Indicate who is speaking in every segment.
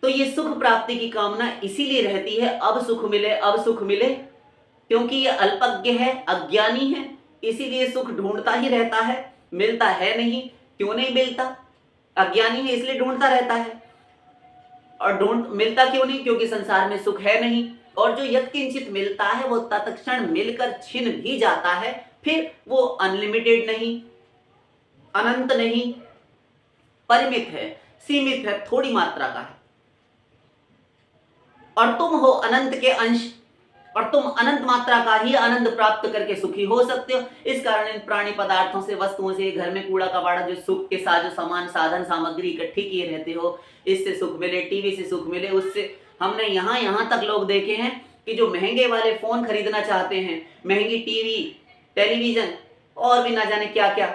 Speaker 1: तो ये सुख प्राप्ति की कामना इसीलिए रहती है, अब सुख मिले, अब सुख मिले, क्योंकि ये अल्पज्ञ है, अज्ञानी है, इसीलिए सुख ढूंढता ही रहता है, मिलता है नहीं। क्यों नहीं मिलता? अज्ञानी है इसलिए ढूंढता रहता है। और ढूंढ मिलता क्यों नहीं? क्योंकि संसार में सुख है नहीं। और जो यत्किंचित मिलता है वो तत्क्षण मिलकर छिन भी जाता है, फिर वो अनलिमिटेड नहीं, अनंत नहीं, परिमित है, सीमित है, थोड़ी मात्रा का है। और तुम हो अनंत के अंश, और तुम अनंत मात्रा का ही आनंद प्राप्त करके सुखी हो सकते हो। इस कारण इन प्राणी पदार्थों से, वस्तुओं से, घर में कूड़ा कबाड़ा जो सुख के साथ जो सामान साधन सामग्री इकट्ठी किए रहते हो, इससे सुख मिले, टीवी से सुख मिले, उससे हमने यहाँ तक लोग देखे हैं कि जो महंगे वाले फोन खरीदना चाहते हैं, महंगी टीवी, टेलीविजन और भी ना जाने क्या क्या,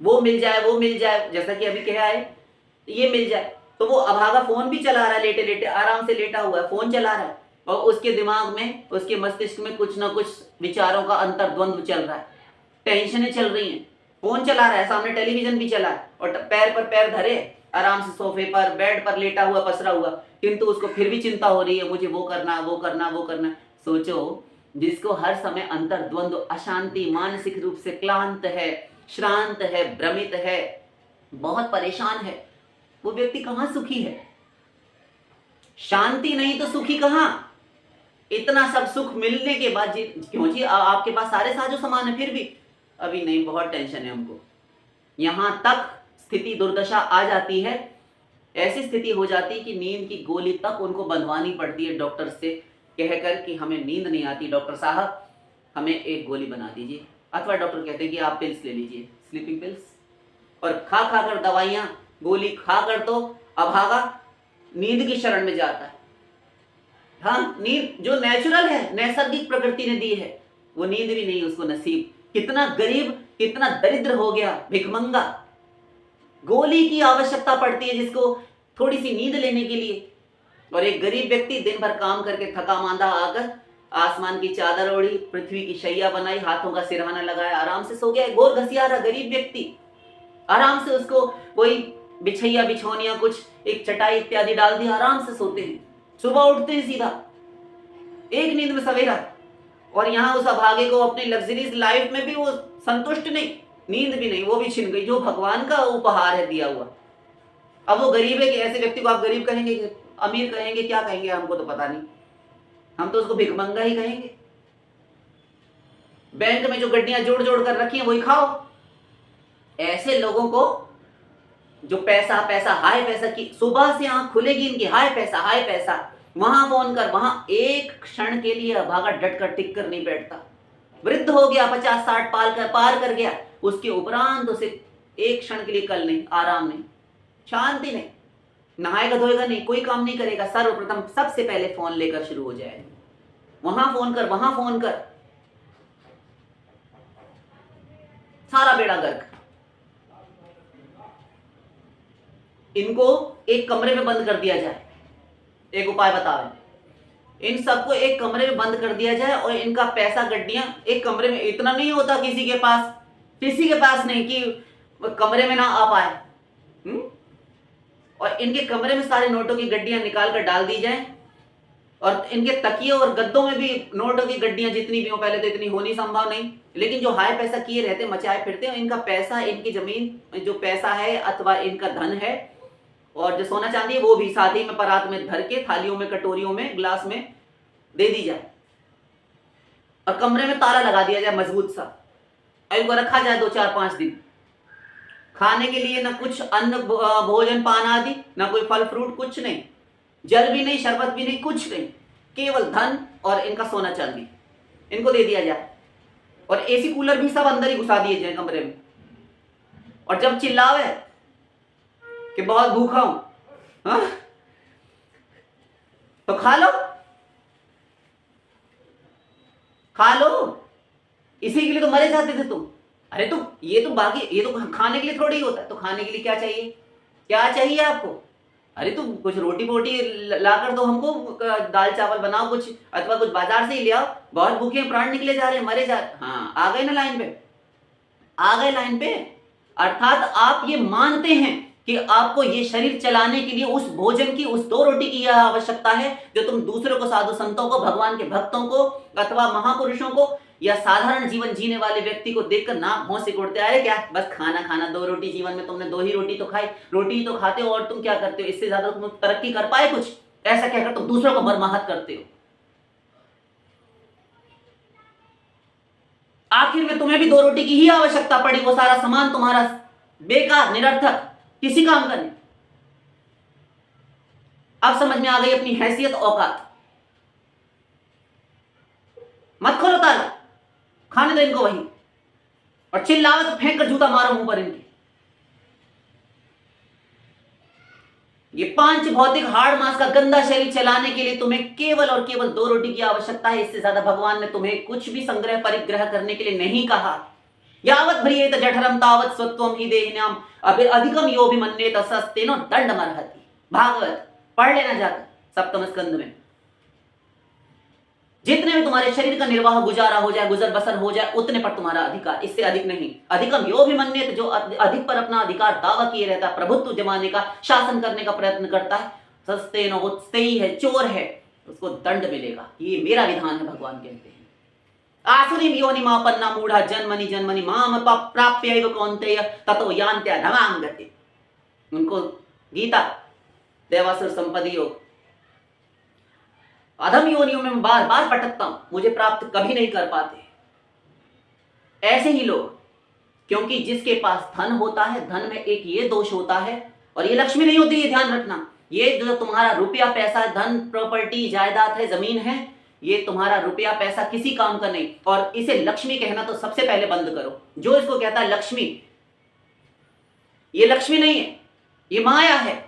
Speaker 1: वो मिल जाए, जैसा कि अभी कहा है, ये मिल जाए, तो वो अभागा फोन भी चला रहा है, लेटे लेटे आराम से लेटा हुआ है, फोन चला रहा है, और उसके दिमाग में, उसके मस्तिष्क में कुछ ना कुछ विचारों का अंतर्द्वंद चल रहा है, टेंशनें चल रही हैं। फोन चला रहा है, सामने टेलीविजन भी चला है, और पैर पर पैर धरे आराम से सोफे पर, बेड पर लेटा हुआ, पसरा हुआ, किंतु उसको फिर भी चिंता हो रही है, मुझे वो करना, वो करना, वो करना। सोचो, जिसको हर समय अंतर्द्वंद, अशांति, मानसिक रूप से क्लांत है, श्रांत है, भ्रमित है, बहुत परेशान है, वो व्यक्ति कहां सुखी है? शांति नहीं तो सुखी कहां? इतना सब सुख मिलने के बाद जी, क्यों जी आपके पास सारे साजो सामान है, फिर भी अभी नहीं, बहुत टेंशन है हमको। यहां तक स्थिति, दुर्दशा आ जाती है, ऐसी स्थिति हो जाती है कि नींद की गोली तक उनको बंधवानी पड़ती है डॉक्टर से कहकर कि हमें नींद नहीं आती, डॉक्टर साहब हमें एक गोली बना दीजिए, अथवा डॉक्टर कहते हैं कि आप पिल्स ले लीजिए, स्लीपिंग पिल्स, और खा खा कर दवाइयां, गोली खाकर तो अभागा नींद की शरण में जाता है। हाँ, नींद जो नेचुरल है, नैसर्गिक प्रकृति ने दी है, वो नींद भी नहीं उसको नसीब। कितना गरीब, कितना दरिद्र हो गया, भिखमंगा, गोली की आवश्यकता पड़ती है जिसको थोड़ी सी नींद लेने के लिए। और एक गरीब व्यक्ति दिन भर काम करके थका मांदा आकर आसमान की चादर ओढ़ी, पृथ्वी की शैया बनाई, हाथों का सिरहाना लगाया, आराम से सो गया। गोर घसियारा गरीब व्यक्ति आराम से, उसको कोई बिछैया बिछौनिया कुछ एक चटाई इत्यादि डाल दी, आराम से सोते हैं, सुबह उठते हैं सीधा एक नींद में सवेरा। और यहाँ उस अभागे को अपनी लग्जरीज लाइफ में भी वो संतुष्ट नहीं, नींद भी नहीं, वो भी छिन गई जो भगवान का उपहार है दिया हुआ। अब वो गरीब है कि ऐसे व्यक्ति को आप गरीब कहेंगे, अमीर कहेंगे, क्या कहेंगे हमको तो पता नहीं, हम तो उसको भिखमंगा ही कहेंगे। बैंक में जो गड्डियां जोड़ जोड़ कर रखी हैं वही खाओ। ऐसे लोगों को जो पैसा पैसा हाय पैसा की, सुबह से आंख खुलेगी इनकी, हाय पैसा हाय पैसा, वहां फोन कर, वहां एक क्षण के लिए अभागा डट कर टिक कर नहीं बैठता। वृद्ध हो गया, 50-60 पार कर गया, उसके उपरांत उसे एक क्षण के लिए कल नहीं, आराम नहीं, शांति नहीं, नहाएगा धोएगा नहीं, कोई काम नहीं करेगा, सर्वप्रथम सबसे पहले फोन लेकर शुरू हो जाएगा, वहां फोन कर, वहां फोन कर, सारा बेड़ा गर्क। इनको एक कमरे में बंद कर दिया जाए, एक उपाय बतावे, इन सबको एक कमरे में बंद कर दिया जाए, और इनका पैसा गड्डियां एक कमरे में, इतना नहीं होता किसी के पास नहीं कि कमरे में ना आ पाए, और इनके कमरे में सारे नोटों की गड्डियां निकाल कर डाल दी जाए, और इनके तकिए और गद्दों में भी नोटों की गड्डियां जितनी भी हो, पहले तो इतनी होनी संभव नहीं, लेकिन जो हाय पैसा किए रहते, मचाए फिरते हैं, इनका पैसा, इनकी जमीन जो पैसा है अथवा इनका धन है, और जो सोना चांदी है वो भी साथ ही में परात में भर के, थालियों में, कटोरियों में, ग्लास में दे दी जाए, और कमरे में ताला लगा दिया जाए मजबूत सा, और इनको रखा जाए 2-4-5 दिन। खाने के लिए ना कुछ अन्न भोजन पान आदि, ना कोई फल फ्रूट, कुछ नहीं, जल भी नहीं, शरबत भी नहीं, कुछ नहीं, केवल धन और इनका सोना चांदी इनको दे दिया जाए, और एसी कूलर भी सब अंदर ही घुसा दिए जाए कमरे में। और जब चिल्लावे कि बहुत भूखा हूं, हाँ? तो खा लो, इसी के लिए तो मरे जाते थे तुम। अरे तो ये तो बाकी, ये तो खाने के लिए थोड़ी होता है, तो खाने के लिए क्या चाहिए, क्या चाहिए आपको? अरे तुम कुछ रोटी बोटी ला कर दो हमको, दाल चावल बनाओ कुछ, अथवा कुछ बाजार से ही ले आओ, बहुत भूखे हैं, प्राण निकले जा रहे हैं, मरे जा रहे हैं। हाँ, आ गए ना लाइन पे, आ गए लाइन पे। अर्थात आप ये मानते हैं कि आपको ये शरीर चलाने के लिए उस भोजन की, उस 2 रोटी की यह आवश्यकता है जो तुम दूसरों को, साधु संतों को, भगवान के भक्तों को अथवा महापुरुषों को या साधारण जीवन जीने वाले व्यक्ति को देखकर नाक भौं सिकुड़ते आ रहे, क्या बस खाना खाना, 2 रोटी, जीवन में तुमने 2 ही रोटी तो खाई, रोटी ही तो खाते हो और तुम क्या करते हो, इससे ज्यादा तुम तरक्की कर पाए कुछ? ऐसा कहकर तुम दूसरों को मरमाहत करते हो। आखिर में तुम्हें भी 2 रोटी की ही आवश्यकता पड़ी, वो सारा सामान तुम्हारा बेकार, निरर्थक, किसी काम का नहीं। अब समझ में आ गई अपनी हैसियत, औकात। मत खोलो ताला, खाने दो इनको वही, और चिल्लाओ तो फेंक कर जूता मारो मुंह पर इनके। ये 5 भौतिक हाड़ मांस का गंदा शरीर चलाने के लिए तुम्हें केवल और केवल 2 रोटी की आवश्यकता है। इससे ज्यादा भगवान ने तुम्हें कुछ भी संग्रह परिग्रह करने के लिए नहीं कहा। यावत भ्रियेत जठरम तावत स्वत्वम हि देहिनाम अधिकम यो भी मन्येत सस्तेनो दंडमर्हति। भागवत पढ़ लेना जाकर सप्तम स्कंद में। जितने में तुम्हारे शरीर का निर्वाह गुजारा हो जाए, गुजर बसर हो जाए, उतने पर तुम्हारा अधिकार, इससे अधिक नहीं। अधिकम यो भी मन्येत, जो अधिक पर अपना अधिकार दावा किए रहता है, प्रभुत्व जमाने का, शासन करने का प्रयत्न करता है, सस्तेनो, वो सही है, चोर है, उसको दंड मिलेगा। ये मेरा विधान है, भगवान कहते हैं। आसुरीं योनिमापन्ना मूढ़ा जन्मनि जन्मनि माम प्राप्यैव कौन्तेय ततो यान्त्यधमां गतिम्। उनको गीता, देवासुर संपदि योग, अधम योनियों में बार बार भटकता हूं, मुझे प्राप्त कभी नहीं कर पाते। ऐसे ही लोग, क्योंकि जिसके पास धन होता है, धन में एक ये दोष होता है, और ये लक्ष्मी नहीं होती, ये ध्यान रखना। ये जो तुम्हारा रुपया पैसा, धन, प्रॉपर्टी, जायदाद है, जमीन है, ये तुम्हारा रुपया पैसा किसी काम का नहीं। और इसे लक्ष्मी कहना तो सबसे पहले बंद करो। जो इसको कहता है लक्ष्मी, ये लक्ष्मी नहीं है, ये माया है,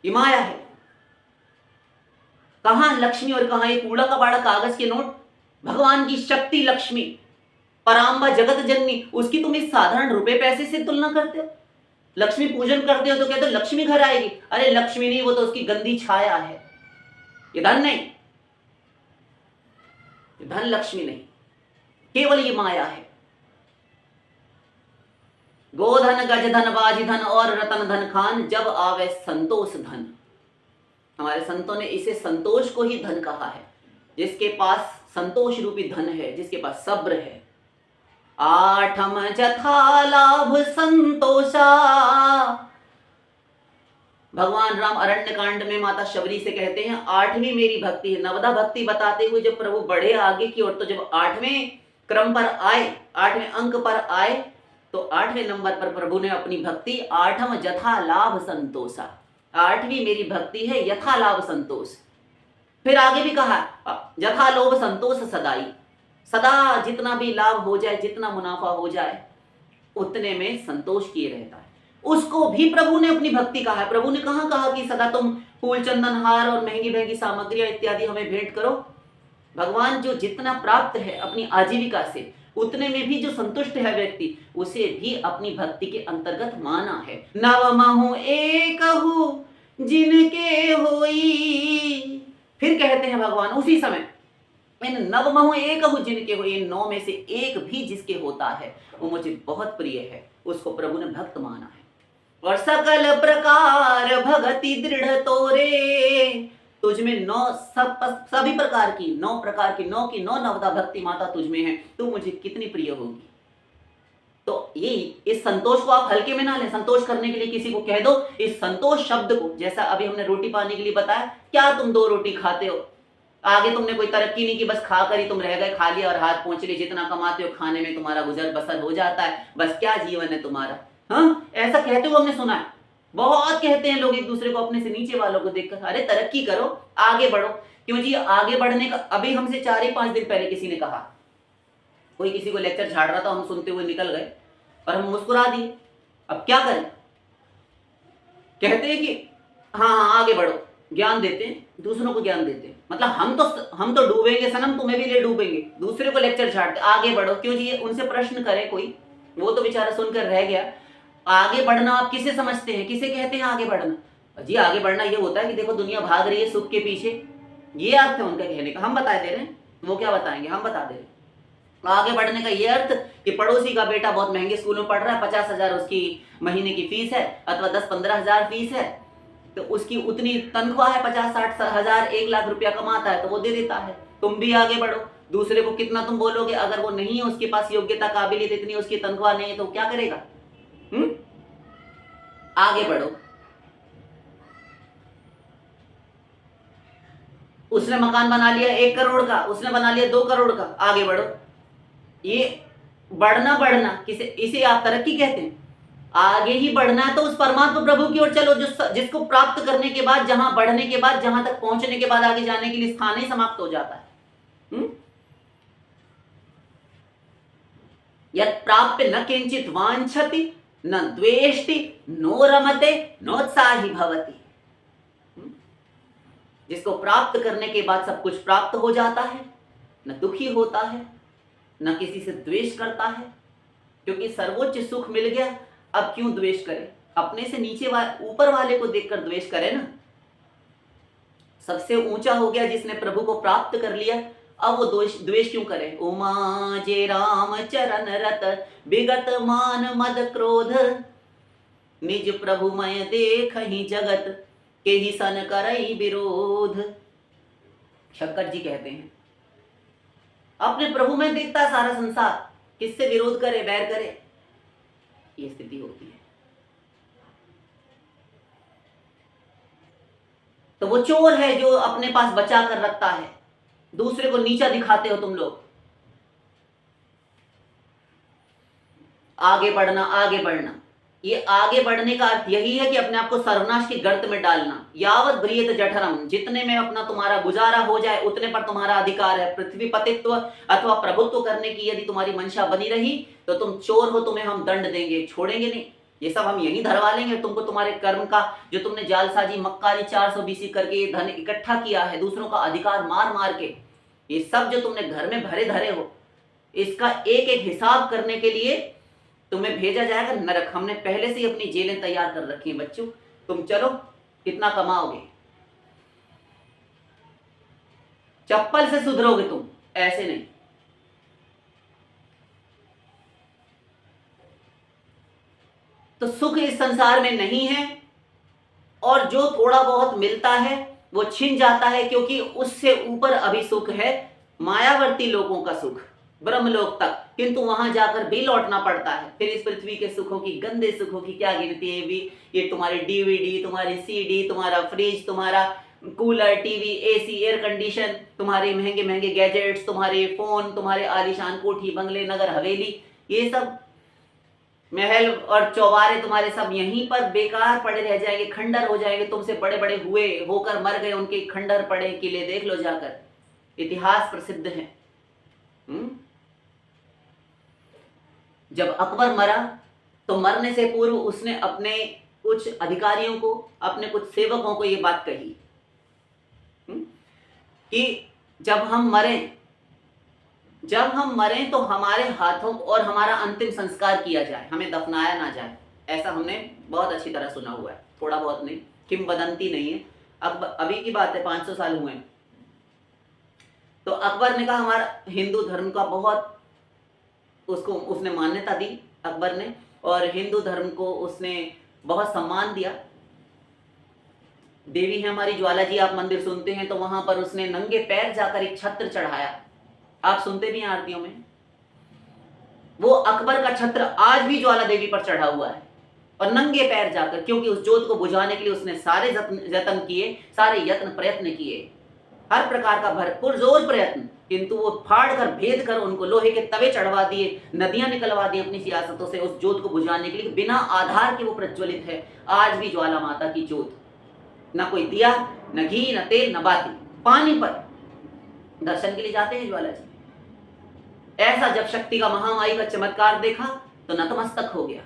Speaker 1: ये माया है। कहां लक्ष्मी और कहां ये कूड़ा कबाड़ा कागज के नोट? भगवान की शक्ति लक्ष्मी, पराम्बा जगत जननी, उसकी तुम इस साधारण रुपए पैसे से तुलना करते हो? लक्ष्मी पूजन करते हो तो कहते हो लक्ष्मी घर आएगी। अरे लक्ष्मी नहीं, वो तो उसकी गंदी छाया है। ये धन नहीं, ये धन लक्ष्मी नहीं, केवल ये माया है। गोधन, गज धन, बाजी धन और रतन धन खान, जब आवे संतोष धन। हमारे संतों ने इसे संतोष को ही धन कहा है। जिसके पास संतोष रूपी धन है, जिसके पास सब्र है। आठम जथा लाभ संतोषा। भगवान राम अरण्य कांड में माता शबरी से कहते हैं 8वीं मेरी भक्ति है। नवदा भक्ति बताते हुए जब प्रभु बढ़े आगे की ओर, तो जब 8वें क्रम पर आए, 8वें अंक पर आए, तो 8वें नंबर पर प्रभु ने अपनी भक्ति आठम जथा लाभ संतोषा, 8वीं मेरी भक्ति है यथा लाभ संतोष। फिर आगे भी कहा यथा लोभ संतोष सदाई, सदा जितना भी लाभ हो जाए, जितना मुनाफा हो जाए, उतने में संतोष किए रहता है। उसको भी प्रभु ने अपनी भक्ति कहा है। प्रभु ने कहां कहा कि सदा तुम फूल चंदन हार और महंगी महंगी सामग्रियां इत्यादि हमें भेंट करो। भगवान जो जितना प्राप्त है अपनी आजीविका से, उतने में भी जो संतुष्ट है व्यक्ति, उसे भी अपनी भक्ति के अंतर्गत माना है। नवमहु एकहु जिनके होई। फिर कहते हैं भगवान उसी समय, इन नवमहु एकहु जिनके होई, इन 9 में से एक भी जिसके होता है वो मुझे बहुत प्रिय है, उसको प्रभु ने भक्त माना है। और सकल प्रकार भगति दृढ़ तोरे, तुझमें 9 सभी प्रकार की 9 प्रकार की 9 की 9 नवदा भक्ति माता तुझमें है, तू मुझे कितनी प्रिय होगी। तो ये इस संतोष को आप हल्के में ना लें। संतोष करने के लिए किसी को कह दो इस संतोष शब्द को, जैसा अभी हमने रोटी पानी के लिए बताया, क्या तुम 2 रोटी खाते हो, आगे तुमने कोई तरक्की नहीं की, बस खाकर ही तुम रह गए, खा लिया और हाथ पहुंच लिए, जितना कमाते हो खाने में तुम्हारा गुजर बसर हो जाता है, बस क्या जीवन है तुम्हारा। हाँ, ऐसा कहते हुए हमने सुना है, बहुत कहते हैं लोग एक दूसरे को, अपने से नीचे वालों को देखकर, अरे तरक्की करो, आगे बढ़ो। क्यों जी? आगे बढ़ने का अभी हमसे 4 ही 5 दिन पहले किसी ने कहा, कोई किसी को लेक्चर झाड़ रहा था, हम सुनते हुए निकल गए और हम मुस्कुरा दिए। अब क्या करें? कहते हैं कि हाँ हाँ आगे बढ़ो, ज्ञान देते हैं, दूसरों को ज्ञान देते हैं। मतलब हम तो डूबेंगे सनम, तुम्हें भी ले डूबेंगे, दूसरे को लेक्चर झाड़ते, आगे बढ़ो। क्यों जी? उनसे प्रश्न करे कोई, वो तो बेचारा सुनकर रह गया। आगे बढ़ना आप किसे समझते हैं, किसे कहते हैं आगे बढ़ना? जी आगे बढ़ना ये होता है कि देखो दुनिया भाग रही है सुख के पीछे, ये अर्थ है उनका कहने का। हम बता दे रहे हैं, वो क्या बताएंगे, हम बता दे रहे हैं। आगे बढ़ने का ये अर्थ कि पड़ोसी का बेटा बहुत महंगे स्कूल में पढ़ रहा है, 50,000 उसकी महीने की फीस है अथवा 10-15,000 फीस है, तो उसकी उतनी तनख्वाह है, 50-60,000, 1 लाख रुपया कमाता है तो वो दे देता है। तुम भी आगे बढ़ो, दूसरे को कितना तुम बोलोगे, अगर वो नहीं है, उसके पास योग्यता काबिलियत इतनी, उसकी तनख्वाह नहीं है तो क्या करेगा? आगे बढ़ो। उसने मकान बना लिया 1 करोड़ का, उसने बना लिया 2 करोड़ का, आगे बढ़ो। ये बढ़ना किसे, इसे आप तरक्की कहते हैं? आगे ही बढ़ना है तो उस परमात्मा प्रभु की ओर चलो, जिसको प्राप्त करने के बाद, जहां बढ़ने के बाद, जहां तक पहुंचने के बाद आगे जाने के लिए स्थान ही समाप्त हो जाता है। यत् प्राप्य न किंचित वांछति न द्वेष्टि नो रमते नोत्साही भवति। जिसको प्राप्त करने के बाद सब कुछ प्राप्त हो जाता है, न दुखी होता है, न किसी से द्वेष करता है, क्योंकि सर्वोच्च सुख मिल गया। अब क्यों द्वेष करे? अपने से नीचे ऊपर वाले को देखकर द्वेष करे ना। सबसे ऊंचा हो गया जिसने प्रभु को प्राप्त कर लिया, अब वो द्वेष क्यों करे? उमा जे राम चरण रत विगत मान मद क्रोध, निज प्रभु मय देख ही जगत के ही सन करई विरोध। शंकर जी कहते हैं अपने प्रभु में देखता है सारा संसार, किससे विरोध करे, बैर करे, ये स्थिति होती है। तो वो चोर है जो अपने पास बचा कर रखता है, दूसरे को नीचा दिखाते हो तुम लोग। आगे बढ़ना, आगे बढ़ना, ये आगे बढ़ने का अर्थ यही है कि अपने आप को सर्वनाश की गर्त में डालना। यावत ब्रियत जठरम, जितने में अपना तुम्हारा गुजारा हो जाए उतने पर तुम्हारा अधिकार है। पृथ्वी पतित्व अथवा प्रभुत्व करने की यदि तुम्हारी मंशा बनी रही तो तुम चोर हो, तुम्हें हम दंड देंगे, छोड़ेंगे नहीं। ये सब हम यही धरवा लेंगे तुमको, तुम्हारे कर्म का, जो तुमने जालसाजी मक्कारी 400 BC करके ये धन इकट्ठा किया है, दूसरों का अधिकार मार मार के, ये सब जो तुमने घर में भरे धरे हो, इसका एक एक हिसाब करने के लिए तुम्हें भेजा जाएगा नरक। हमने पहले से ही अपनी जेलें तैयार कर रखी हैं बच्चों, तुम चलो कितना कमाओगे, चप्पल से सुधरोगे तुम, ऐसे नहीं। तो सुख इस संसार में नहीं है, और जो थोड़ा बहुत मिलता है वो छिन जाता है, क्योंकि उससे ऊपर अभी सुख है मायावर्ती लोगों का सुख, ब्रह्मलोक तक, किंतु वहां जाकर भी लौटना पड़ता है। फिर इस पृथ्वी के सुखों की, गंदे सुखों की क्या गिनती है भी, ये तुम्हारी DVD, तुम्हारी CD, तुम्हारा फ्रिज, तुम्हारा cooler, TV, AC, air condition, तुम्हारे महंगे महंगे गैजेट्स, तुम्हारे फोन, तुम्हारे आलीशान कोठी बंगले नगर हवेली, ये सब महल और चौबारे तुम्हारे सब यहीं पर बेकार पड़े रह जाएंगे, खंडर हो जाएंगे। तुमसे बड़े बड़े हुए होकर मर गए, उनके खंडर पड़े किले देख लो जाकर, इतिहास प्रसिद्ध है। जब अकबर मरा तो मरने से पूर्व उसने अपने कुछ अधिकारियों को, अपने कुछ सेवकों को ये बात कही कि जब हम मरें तो हमारे हाथों और हमारा अंतिम संस्कार किया जाए, हमें दफनाया ना जाए। ऐसा हमने बहुत अच्छी तरह सुना हुआ है, थोड़ा बहुत नहीं, किंवदंती नहीं है, अभी की बात है, 500 साल हुए। तो अकबर ने कहा हमारा हिंदू धर्म का बहुत, उसने मान्यता दी अकबर ने, और हिंदू धर्म को उसने बहुत सम्मान दिया। देवी है हमारी ज्वाला जी, आप मंदिर सुनते हैं तो वहां पर उसने नंगे पैर जाकर एक छत्र चढ़ाया, आप सुनते भी हैं आरतियों में। वो अकबर का छत्र आज भी ज्वाला देवी पर चढ़ा हुआ है, और नंगे पैर जाकर, क्योंकि उस जोत को बुझाने के लिए उसने सारे जतन किए, सारे यत्न प्रयत्न किए, हर प्रकार का भरपूर जोर प्रयत्न, किंतु वो फाड़ कर, भेद कर, उनको लोहे के तवे चढ़वा दिए, नदियां निकलवा दी अपनी सियासतों से उस जोत को बुझाने के लिए। बिना आधार के वो प्रज्वलित है आज भी ज्वाला माता की जोत, ना कोई दिया, न घी, न तेल, न बाती, पानी पर दर्शन के लिए जाते हैं ज्वाला जी। ऐसा जब शक्ति का, महामाई का चमत्कार देखा तो नतमस्तक हो गया।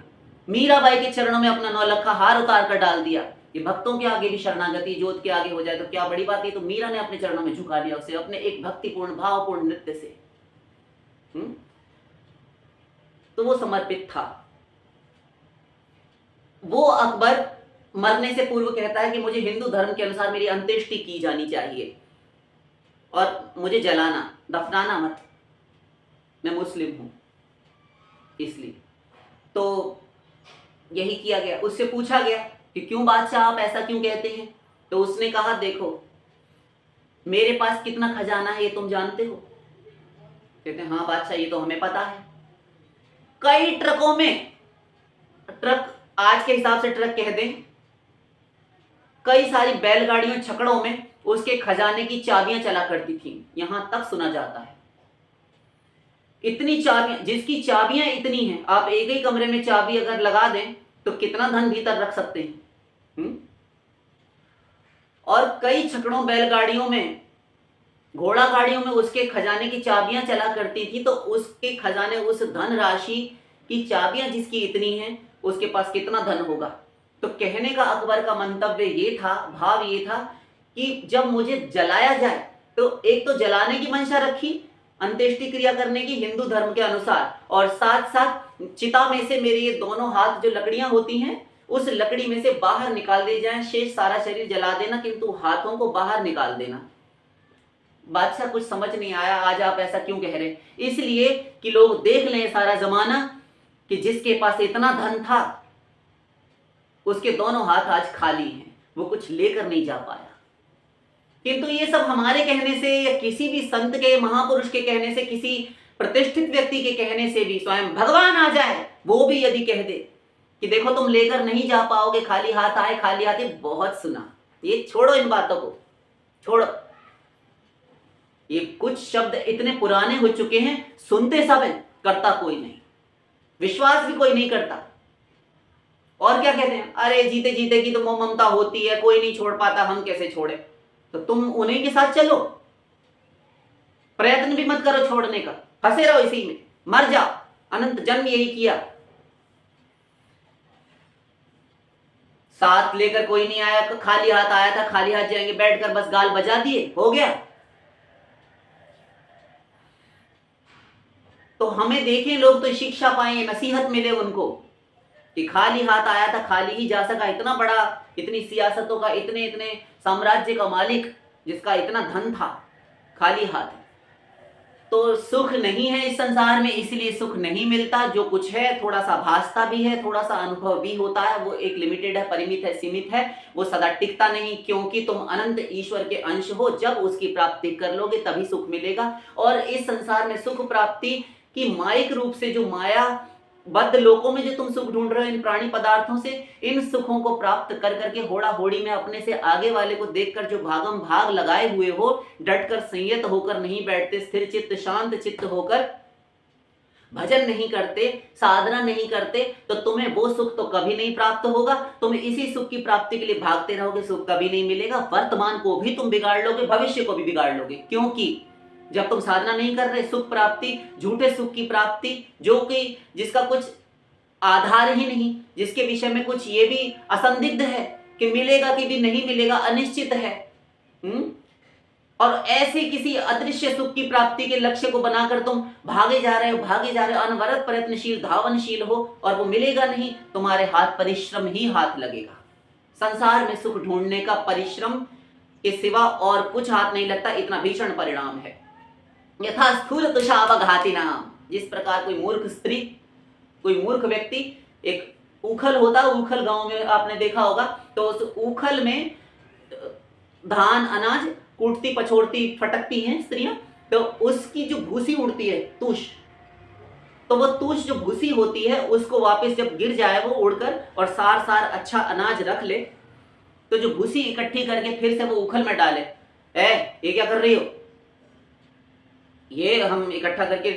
Speaker 1: मीराबाई के चरणों में अपना 9 लख का हार उतार कर डाल दिया। ये भक्तों के आगे भी शरणागति जोत के आगे हो जाए तो क्या बड़ी बात है। तो मीरा ने अपने चरणों में झुका दिया उसे, अपने एक भक्तिपूर्ण भावपूर्ण नृत्य से। तो वो समर्पित था। वो अकबर मरने से पूर्व कहता है कि मुझे हिंदू धर्म के अनुसार मेरी अंत्येष्टि की जानी चाहिए और मुझे जलाना, दफनाना मत। मैं मुस्लिम हूं इसलिए। तो यही किया गया। उससे पूछा गया कि क्यों बादशाह आप ऐसा क्यों कहते हैं? तो उसने कहा देखो मेरे पास कितना खजाना है ये तुम जानते हो? कहते हैं हाँ बादशाह ये तो हमें पता है। कई ट्रकों में, ट्रक आज के हिसाब से ट्रक कह दें, कई सारी बैलगाड़ियों छकड़ों में उसके खजाने की चाबियां चला करती थी, यहां तक सुना जाता है। इतनी चाबियां, जिसकी चाबियां इतनी हैं, आप एक ही कमरे में चाबी अगर लगा दें तो कितना धन भीतर रख सकते हैं। और कई छकड़ों बैलगाड़ियों में, घोड़ा गाड़ियों में उसके खजाने की चाबियां चला करती थी। तो उसके खजाने, उस धन राशि की चाबियां जिसकी इतनी हैं, उसके पास कितना धन होगा। तो कहने का अकबर का मंतव्य ये था, भाव ये था कि जब मुझे जलाया जाए तो एक तो जलाने की मंशा रखी, अंत्येष्टि क्रिया करने की हिंदू धर्म के अनुसार, और साथ साथ चिता में से मेरे ये दोनों हाथ जो लकड़ियां होती हैं उस लकड़ी में से बाहर निकाल दिए जाएं, शेष सारा शरीर जला देना किंतु हाथों को बाहर निकाल देना। बादशाह कुछ समझ नहीं आया, आज आप ऐसा क्यों कह रहे? इसलिए कि लोग देख लें सारा जमाना कि जिसके पास इतना धन था उसके दोनों हाथ आज खाली हैं, वो कुछ लेकर नहीं जा पाया। किंतु ये सब हमारे कहने से या किसी भी संत के, महापुरुष के कहने से, किसी प्रतिष्ठित व्यक्ति के कहने से भी, स्वयं भगवान आ जाए वो भी यदि कह दे कि देखो तुम लेकर नहीं जा पाओगे, खाली हाथ आए, खाली हाथ, बहुत सुना। ये छोड़ो, इन बातों को छोड़ो। ये कुछ शब्द इतने पुराने हो चुके हैं, सुनते सब है, करता कोई नहीं, विश्वास भी कोई नहीं करता। और क्या कहते हैं, अरे जीते जीते की तो मोह ममता होती है, कोई नहीं छोड़ पाता, हम कैसे छोड़े? तो तुम उन्हीं के साथ चलो, प्रयत्न भी मत करो छोड़ने का, फंसे रहो इसी में, मर जाओ। अनंत जन्म यही किया। साथ लेकर कोई नहीं आया, खाली हाथ आया था, खाली हाथ जाएंगे, बैठकर बस गाल बजा दिए, हो गया। तो हमें देखें लोग तो शिक्षा पाए, नसीहत मिले उनको कि खाली हाथ आया था, खाली ही जा सका। इतना बड़ा, इतनी सियासतों का, इतने इतने साम्राज्य का मालिक जिसका इतना धन था, खाली हाथ। तो सुख नहीं है इस संसार में, इसलिए सुख नहीं मिलता। जो कुछ है थोड़ा सा भासता भी है, थोड़ा सा अनुभव भी होता है, वो एक लिमिटेड है, परिमित है, सीमित है, वो सदा टिकता नहीं। क्योंकि तुम अनंत ईश्वर के अंश हो, जब उसकी प्राप्ति कर लोगे तभी सुख मिलेगा। और इस संसार में सुख प्राप्ति की माइक रूप से जो माया बद्ध लोकों में जो तुम सुख ढूंढ रहे हो इन प्राणी पदार्थों से, इन सुखों को प्राप्त कर करके होड़ा होड़ी में अपने से आगे वाले को देखकर जो भागम भाग लगाए हुए हो, डटकर संयत होकर नहीं बैठते, स्थिर चित्त शांत चित्त होकर भजन नहीं करते, साधना नहीं करते, तो तुम्हें वो सुख तो कभी नहीं प्राप्त होगा। तुम इसी सुख की प्राप्ति के लिए भागते रहोगे, सुख कभी नहीं मिलेगा। वर्तमान को भी तुम बिगाड़ लोगे, भविष्य को भी बिगाड़ लोगे। क्योंकि जब तुम साधना नहीं कर रहे, सुख प्राप्ति, झूठे सुख की प्राप्ति, जो कि जिसका कुछ आधार ही नहीं, जिसके विषय में कुछ ये भी असंदिग्ध है कि मिलेगा कि भी नहीं मिलेगा, अनिश्चित है। और ऐसे किसी अदृश्य सुख की प्राप्ति के लक्ष्य को बनाकर तुम भागे जा रहे हो, अनवरत प्रयत्नशील, धावनशील हो, और वो मिलेगा नहीं। तुम्हारे हाथ परिश्रम ही हाथ लगेगा। संसार में सुख ढूंढने का परिश्रम के सिवा और कुछ हाथ नहीं लगता, इतना भीषण परिणाम है। यथा स्थूल तुषावघाती नाम, जिस प्रकार कोई मूर्ख स्त्री, कोई मूर्ख व्यक्ति, एक उखल होता है, उखल गांव में आपने देखा होगा, तो उस उखल में धान अनाज कूटती पछोड़ती फटकती हैं स्त्रियां, तो उसकी जो भूसी उड़ती है, तूष, तो वो तूष जो भूसी होती है उसको वापस जब गिर जाए वो उड़कर, और सार सार अच्छा अनाज रख ले, तो जो भूसी इकट्ठी करके फिर से वो उखल में डाले। ये क्या कर रही हो? ये हम इकट्ठा करके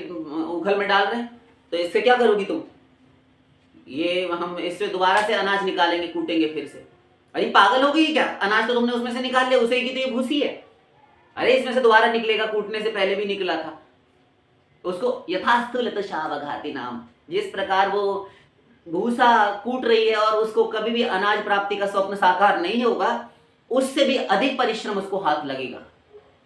Speaker 1: उखल में डाल रहे हैं, तो इससे क्या करोगी तुम? ये हम इससे दोबारा से अनाज निकालेंगे, कूटेंगे फिर से। अरे पागल हो गई क्या? अनाज तो तुमने उसमें से निकाल लिया, उसे की तो ये भूसी है। अरे इसमें से दोबारा निकलेगा, कूटने से पहले भी निकला था। उसको यथास्थूल तुषावघाती नाम, जिस प्रकार वो भूसा कूट रही है और उसको कभी भी अनाज प्राप्ति का स्वप्न साकार नहीं होगा, उससे भी अधिक परिश्रम उसको हाथ लगेगा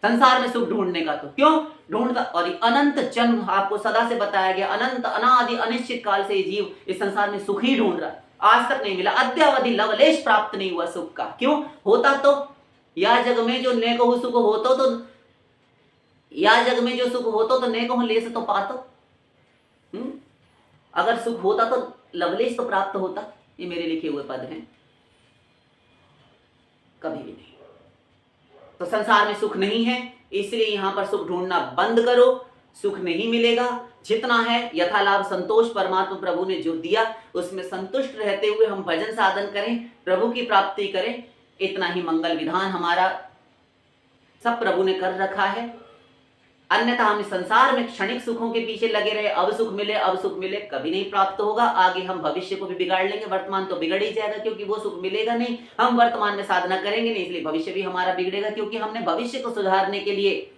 Speaker 1: संसार में सुख ढूंढने का। तो क्यों ढूंढता? और अनंत जन्म आपको सदा से बताया गया, अनंत अनादि अनिश्चित काल से जीव इस संसार में सुख ही ढूंढ रहा है, आज तक नहीं मिला, अद्यावधि लवलेश प्राप्त नहीं हुआ सुख का। क्यों? होता तो या जग में जो नेको सुख होतो, तो या जग में जो सुख होतो तो नेको ले से तो पातो। अगर सुख होता तो लवलेश तो प्राप्त होता। ये मेरे लिखे हुए पद हैं, कभी भी नहीं। तो संसार में सुख नहीं है, इसलिए यहां पर सुख ढूंढना बंद करो, सुख नहीं मिलेगा। जितना है यथालाभ संतोष परमात्मा प्रभु ने जो दिया उसमें संतुष्ट रहते हुए हम भजन साधन करें, प्रभु की प्राप्ति करें, इतना ही मंगल विधान हमारा सब प्रभु ने कर रखा है। अन्यथा हम इस संसार में क्षणिक सुखों के पीछे लगे रहे, अब सुख मिले अब सुख मिले, कभी नहीं प्राप्त होगा। आगे हम भविष्य को भी बिगाड़ लेंगे, वर्तमान तो बिगड़ ही जाएगा क्योंकि वो सुख मिलेगा नहीं। हम वर्तमान में साधना करेंगे नहीं, इसलिए भविष्य भी हमारा बिगड़ेगा क्योंकि हमने भविष्य को सुधारने के लिए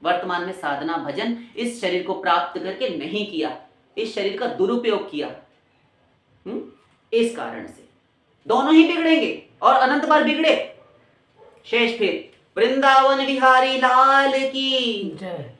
Speaker 1: वर्तमान में साधना भजन इस शरीर को प्राप्त करके नहीं किया, इस शरीर का दुरुपयोग किया। इस कारण से दोनों ही बिगड़ेंगे और अनंत बार बिगड़े। शेष फिर वृंदावन बिहारी लाल की जय।